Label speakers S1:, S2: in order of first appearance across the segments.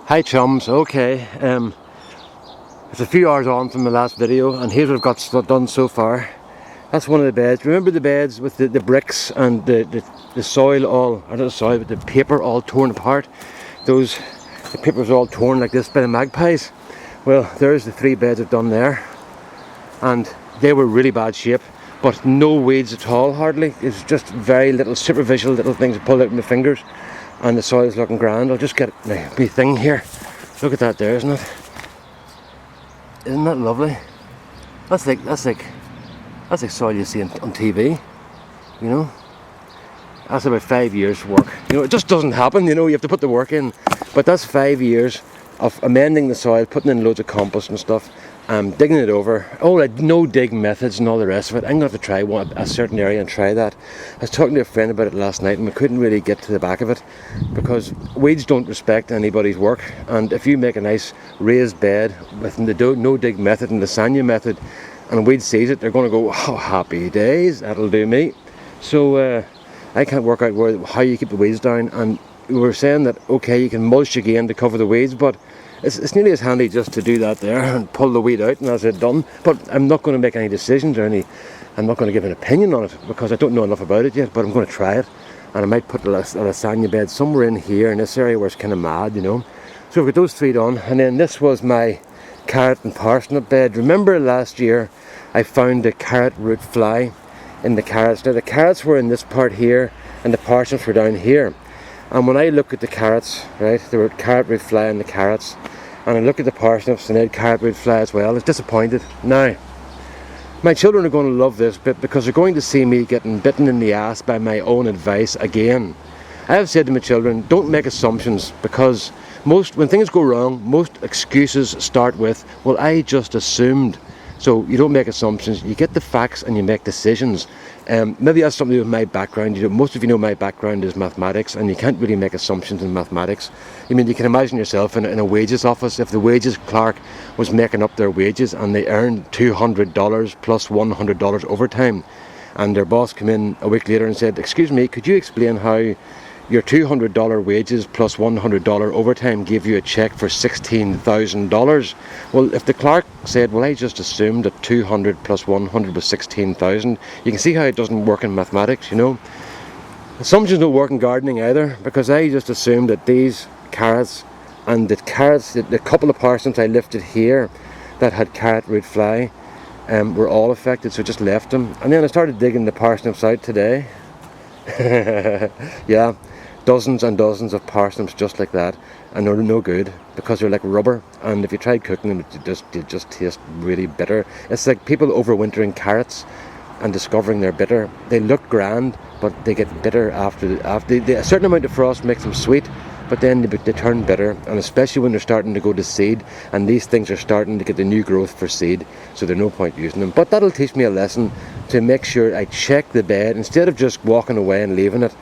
S1: Hi chums, okay, it's a few hours on from the last video and here's what I've got done so far. That's one of the beds. Remember the beds with the bricks and the soil all, or not the soil, but the paper all torn apart? The paper was all torn like this by the magpies. Well, there's the 3 beds I've done there, and they were really bad shape, but no weeds at all hardly. It's just very little superficial little things pulled out with my fingers. And the soil's looking grand. I'll just get my wee thing here. Look at that there, isn't it? Isn't that lovely? That's like soil you see on TV, you know? That's about 5 years work. You know, it just doesn't happen, you know, you have to put the work in. But that's 5 years of amending the soil, putting in loads of compost and stuff, digging it over. Oh, like no dig methods and all the rest of it. I'm going to have to try a certain area and try that. I was talking to a friend about it last night and we couldn't really get to the back of it because weeds don't respect anybody's work, and if you make a nice raised bed with the no dig method and the lasagna method and a weed sees it, they're going to go, oh happy days, that'll do me. So I can't work out how you keep the weeds down, and we were saying that okay, you can mulch again to cover the weeds, but it's nearly as handy just to do that there and pull the weed out and that's it done. But I'm not going to make any decisions or I'm not going to give an opinion on it because I don't know enough about it yet, but I'm going to try it. And I might put a lasagna bed somewhere in here in this area where it's kind of mad, you know. So we've got those 3 done, and then this was my carrot and parsnip bed. Remember last year I found a carrot root fly in the carrots. Now the carrots were in this part here and the parsnips were down here. And when I look at the carrots, right, there were carrot root fly in the carrots, and I look at the parsnips and they had carrot root fly as well. I was disappointed. Now, my children are going to love this bit because they're going to see me getting bitten in the ass by my own advice again. I have said to my children, don't make assumptions, because when things go wrong, most excuses start with, well, I just assumed. So you don't make assumptions, you get the facts and you make decisions. Maybe that's something to do with my background. Most of you know my background is mathematics, and you can't really make assumptions in mathematics. I mean, you can imagine yourself in a wages office. If the wages clerk was making up their wages and they earned $200 plus $100 overtime, and their boss came in a week later and said, excuse me, could you explain how your $200 wages plus $100 overtime gave you a check for $16,000. Well, if the clerk said, well, I just assumed that 200 plus 100 was 16,000, you can see how it doesn't work in mathematics, you know. Assumptions don't work in gardening either, because I just assumed that these carrots and the couple of parsnips I lifted here that had carrot root fly were all affected, so I just left them. And then I started digging the parsnips out today. Yeah, dozens and dozens of parsnips just like that, and they're no good because they're like rubber, and if you tried cooking them they just taste really bitter. It's like people overwintering carrots and discovering they're bitter. They look grand, but they get bitter after a certain amount of frost makes them sweet, but then they turn bitter, and especially when they're starting to go to seed, and these things are starting to get the new growth for seed, so there's no point using them. But that'll teach me a lesson to make sure I check the bed instead of just walking away and leaving it.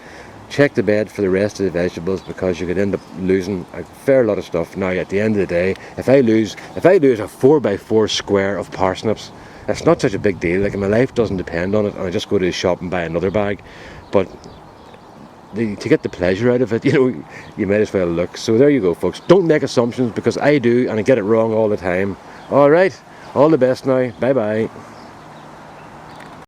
S1: Check the bed for the rest of the vegetables, because you could end up losing a fair lot of stuff. Now at the end of the day, if I lose a 4x4 square of parsnips, it's not such a big deal. Like, my life doesn't depend on it, and I just go to the shop and buy another bag. But to get the pleasure out of it, you know, you might as well look. So there you go, folks. Don't make assumptions, because I do, and I get it wrong all the time. All right, all the best now. Bye bye.